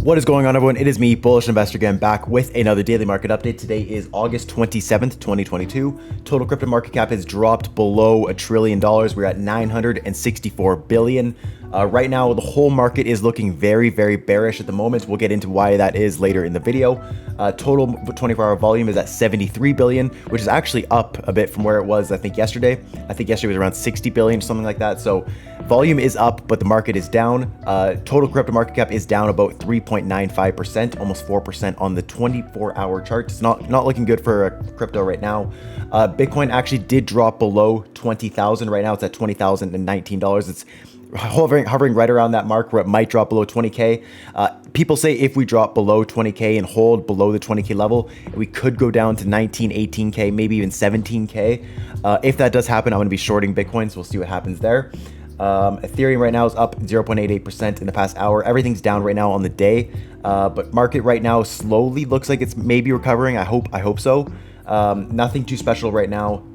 What is going on, everyone? It is me, Bullish Investor, again, back with another daily market update. Today is August 27th, 2022. Total crypto market cap has dropped below $1 trillion. We're at 964 billion. Right now, the whole market is looking very, very bearish at the moment. We'll get into why that is later in the video. Total 24-hour volume is at 73 billion, which is actually up a bit from where it was, I think, yesterday. I think yesterday was around 60 billion, something like that. So volume is up, but the market is down. Total crypto market cap is down about 3.95%, almost 4% on the 24-hour chart. It's not looking good for crypto right now. Bitcoin actually did drop below 20,000. Right now, it's at $20,019. It's hovering right around that mark where it might drop below 20K. People say if we drop below 20K and hold below the 20K level, we could go down to 19, 18K, maybe even 17K. If that does happen, I'm going to be shorting Bitcoin, so we'll see what happens there. Ethereum right now is up 0.88% in the past hour. Everything's down right now on the day, but market right now slowly looks like it's maybe recovering. I hope so. Nothing too special right now.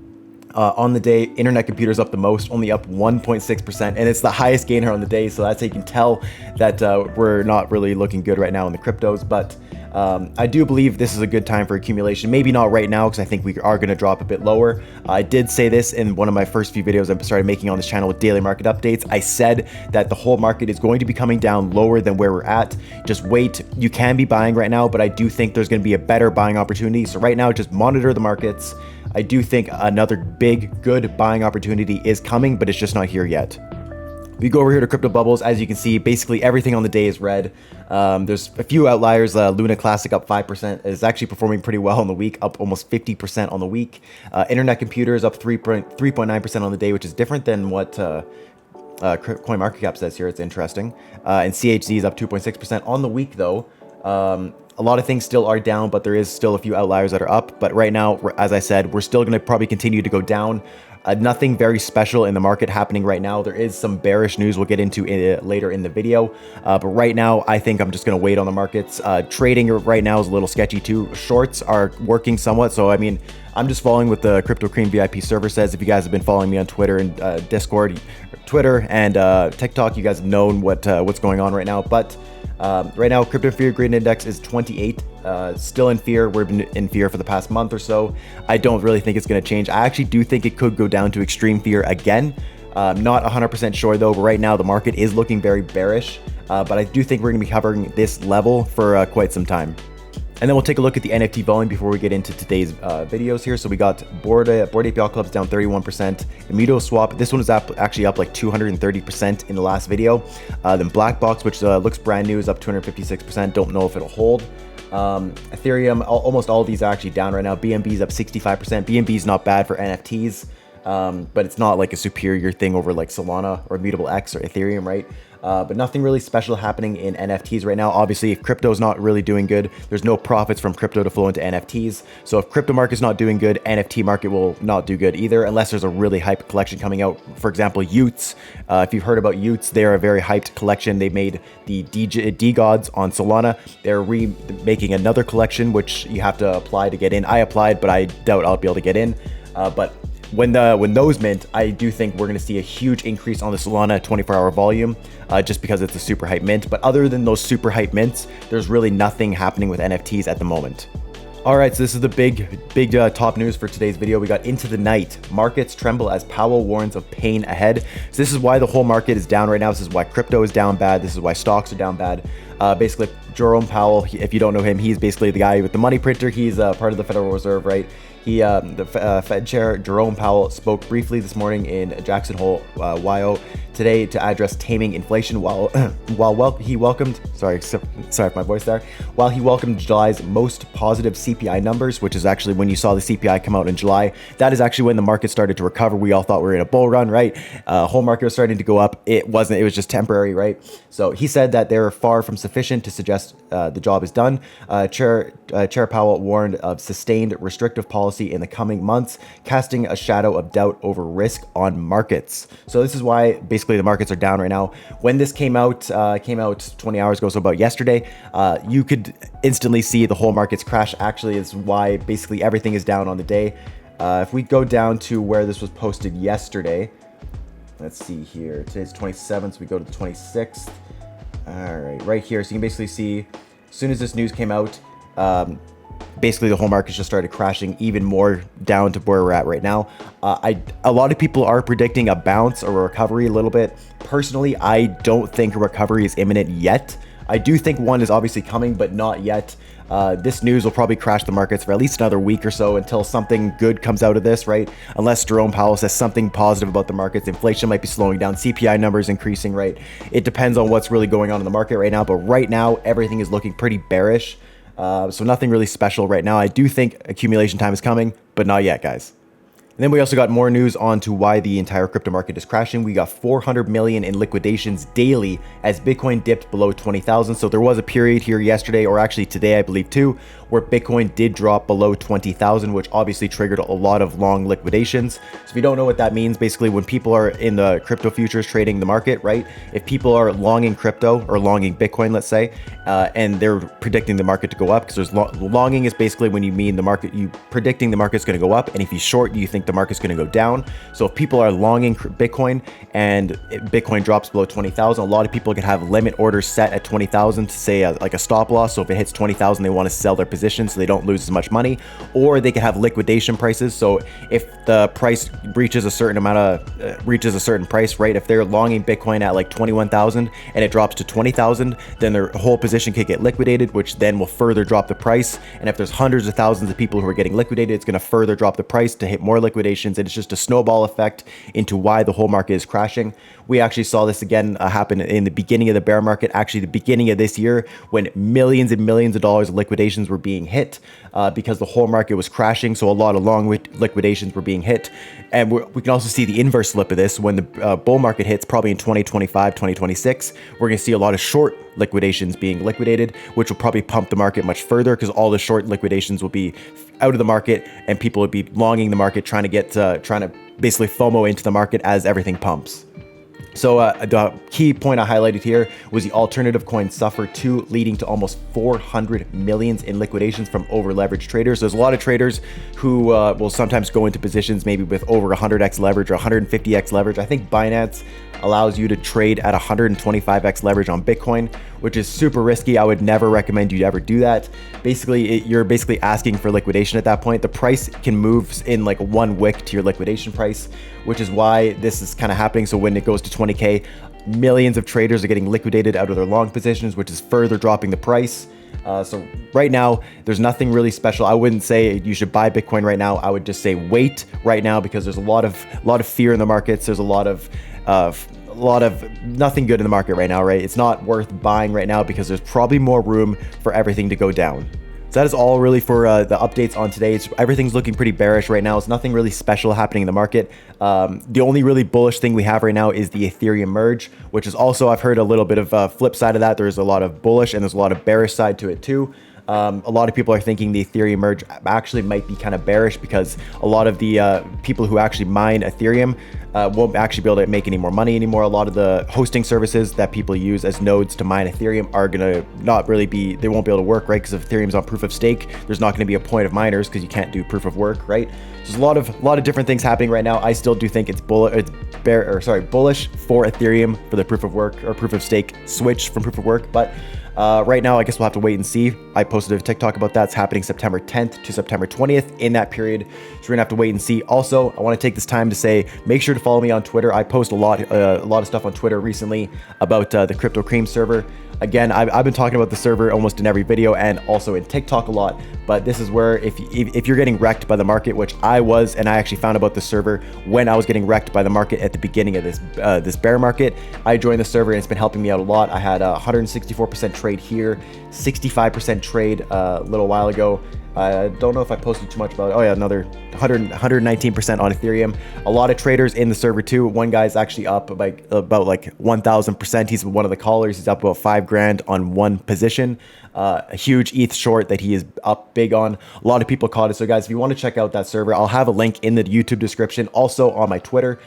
On the day, internet computers up the most, only up 1.6%, and it's the highest gainer on the day, so that's how you can tell that we're not really looking good right now in the cryptos. But I do believe this is a good time for accumulation. Maybe not right now, because I think we are going to drop a bit lower. I did say this in one of my first few videos I started making on this channel with daily market updates. I said that the whole market is going to be coming down lower than where we're at. Just wait. You can be buying right now, but I do think there's going to be a better buying opportunity. So right now, just monitor the markets. I do think another big, good buying opportunity is coming, but it's just not here yet. We go over here to crypto bubbles. As you can see, basically everything on the day is red. There's a few outliers. Luna Classic up 5%. It's actually performing pretty well on the week, up almost 50% on the week. Internet computers up 3.9% on the day, which is different than what CoinMarketCap says here. It's interesting. And CHZ is up 2.6% on the week, though. A lot of things still are down, but there is still a few outliers that are up. But right now, as I said, we're still going to probably continue to go down. Nothing very special in the market happening right now. There is some bearish news we'll get into later in the video. But right now, I think I'm just going to wait on the markets. Trading right now is a little sketchy too. Shorts are working somewhat. So, I mean, I'm just following what the Crypto Cream VIP server says. If you guys have been following me on Twitter and Discord, Twitter and TikTok, you guys have known what's going on right now. But right now, Crypto Fear Grid Index is 28. Still in fear. We've been in fear for the past month or so. I don't really think it's going to change. I actually do think it could go down to extreme fear again. Not 100% sure though, but right now the market is looking very bearish. But I do think we're going to be covering this level for quite some time. And then we'll take a look at the NFT volume before we get into today's videos here. So we got Bored Ape Yacht Club's down 31%. Immutable Swap, this one is actually up like 230% in the last video. Then Black Box, which looks brand new, is up 256%. Don't know if it'll hold. Ethereum, almost all of these are actually down right now. BNB is up 65%. BNB is not bad for NFTs, but it's not like a superior thing over like Solana or Immutable X or Ethereum, right? But nothing really special happening in NFTs right now. Obviously, if crypto is not really doing good, there's no profits from crypto to flow into NFTs. So if crypto market is not doing good, NFT market will not do good either, unless there's a really hyped collection coming out. For example, Utes. If you've heard about Utes, they're a very hyped collection. They made the D-Gods on Solana. They're making another collection, which you have to apply to get in. I applied, but I doubt I'll be able to get in. But when those mint, I do think we're going to see a huge increase on the Solana 24-hour volume, just because it's a super hype mint. But other than those super hype mints, there's really nothing happening with NFTs at the moment. All right, so this is the big top news for today's video. We got into the night. Markets tremble as Powell warns of pain ahead. So this is why the whole market is down right now. This is why crypto is down bad. This is why stocks are down bad. Basically, Jerome Powell, if you don't know him, he's basically the guy with the money printer. He's part of the Federal Reserve, right? The Fed Chair Jerome Powell spoke briefly this morning in Jackson Hole, Ohio, today to address taming inflation while he welcomed, sorry for my voice there, while he welcomed July's most positive CPI numbers, which is actually when you saw the CPI come out in July. That is actually when the market started to recover. We all thought we were in a bull run, right? Whole market was starting to go up. It wasn't. It was just temporary, right? So he said that they're far from sufficient to suggest the job is done. Chair Powell warned of sustained restrictive policy in the coming months, casting a shadow of doubt over risk on markets. So this is why basically the markets are down right now. When this came out 20 hours ago, so about yesterday, you could instantly see the whole markets crash. Actually, is why basically everything is down on the day. If we go down to where this was posted yesterday, let's see here. Today's 27th, so we go to the 26th. All right here. So you can basically see, as soon as this news came out, basically the whole market just started crashing even more down to where we're at right now. A lot of people are predicting a bounce or a recovery a little bit. Personally, I don't think a recovery is imminent yet. I do think one is obviously coming, but not yet. This news will probably crash the markets for at least another week or so until something good comes out of this, right? Unless Jerome Powell says something positive about the markets. Inflation might be slowing down, CPI numbers increasing, right? It depends on what's really going on in the market right now, but right now everything is looking pretty bearish. So nothing really special right now. I do think accumulation time is coming, but not yet, guys. And then we also got more news on to why the entire crypto market is crashing. We got 400 million in liquidations daily as Bitcoin dipped below 20,000. So there was a period here yesterday, or actually today, I believe too, where Bitcoin did drop below 20,000, which obviously triggered a lot of long liquidations. So if you don't know what that means, basically when people are in the crypto futures trading the market, right? If people are longing crypto or longing Bitcoin, let's say, and they're predicting the market to go up, because there's longing is basically when you mean the market, you predicting the market's going to go up, and if you short, you think the market's going to go down. So if people are longing Bitcoin and Bitcoin drops below 20,000, a lot of people could have limit orders set at 20,000 to say like a stop loss. So if it hits 20,000, they want to sell their position so they don't lose as much money, or they could have liquidation prices. So if the price reaches a certain amount of reaches a certain price, right? If they're longing Bitcoin at like 21,000 and it drops to 20,000, then their whole position could get liquidated, which then will further drop the price. And if there's hundreds of thousands of people who are getting liquidated, it's going to further drop the price to hit more liquidations. And it's just a snowball effect into why the whole market is crashing. We actually saw this again happen in the beginning of the bear market, actually the beginning of this year, when millions and millions of dollars of liquidations were being hit because the whole market was crashing. So a lot of long liquidations were being hit. And we can also see the inverse flip of this when the bull market hits, probably in 2025, 2026. We're going to see a lot of short liquidations being liquidated, which will probably pump the market much further because all the short liquidations will be out of the market and people would be longing the market, trying to basically FOMO into the market as everything pumps. So the key point I highlighted here was the alternative coins suffer too, leading to almost 400 millions in liquidations from over-leveraged traders. There's a lot of traders who will sometimes go into positions maybe with over 100x leverage or 150x leverage. I think Binance allows you to trade at 125x leverage on Bitcoin, which is super risky. I would never recommend you ever do that. Basically, you're basically asking for liquidation at that point. The price can move in like one wick to your liquidation price, which is why this is kind of happening. So when it goes to 20K, millions of traders are getting liquidated out of their long positions, which is further dropping the price. So right now, there's nothing really special. I wouldn't say you should buy Bitcoin right now. I would just say wait right now because there's a lot of fear in the markets. There's a lot of nothing good in the market right now, right? It's not worth buying right now because there's probably more room for everything to go down. So that is all really for the updates on today. Everything's looking pretty bearish right now. It's nothing really special happening in the market. The only really bullish thing we have right now is the Ethereum Merge, which is also, I've heard a little bit of a flip side of that. There's a lot of bullish and there's a lot of bearish side to it too. A lot of people are thinking the Ethereum Merge actually might be kind of bearish because a lot of the people who actually mine Ethereum won't actually be able to make any more money anymore. A lot of the hosting services that people use as nodes to mine Ethereum are going to not really be, they won't be able to work, right? Because if Ethereum's on proof of stake, there's not going to be a point of miners because you can't do proof of work, right? So there's a lot of different things happening right now. I still do think it's bullish for Ethereum for the proof of work or proof of stake switch from proof of work, but right now, I guess we'll have to wait and see. I posted a TikTok about that. It's happening September 10th to September 20th in that period. So we're gonna have to wait and see. Also, I want to take this time to say, make sure to follow me on Twitter. I post a lot of stuff on Twitter recently about the Crypto Cream server. Again, I've been talking about the server almost in every video and also in TikTok a lot, but this is where if you're getting wrecked by the market, which I was, and I actually found about the server when I was getting wrecked by the market at the beginning of this bear market, I joined the server and it's been helping me out a lot. I had a 164% trade here, 65% trade a little while ago. I don't know if I posted too much about it. Oh yeah, another 119% on Ethereum. A lot of traders in the server too. One guy's actually up about like 1,000%. He's one of the callers. He's up about $5,000 on one position. A huge ETH short that he is up big on. A lot of people caught it. So guys, if you want to check out that server, I'll have a link in the YouTube description, also on my Twitter.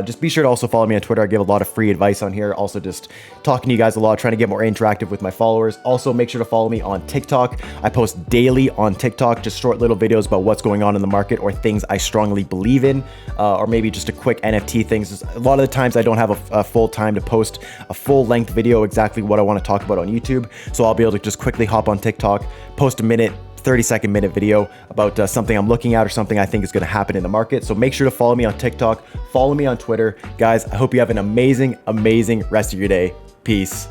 Just be sure to also follow me on Twitter. I give a lot of free advice on here. Also just talking to you guys a lot, trying to get more interactive with my followers. Also make sure to follow me on TikTok. I post daily on TikTok. TikTok, just short little videos about what's going on in the market or things I strongly believe in, or maybe just a quick NFT things. A lot of the times I don't have a full time to post a full length video exactly what I want to talk about on YouTube. So I'll be able to just quickly hop on TikTok, post a minute, 30-second video about something I'm looking at or something I think is going to happen in the market. So make sure to follow me on TikTok, follow me on Twitter. Guys, I hope you have an amazing, amazing rest of your day. Peace.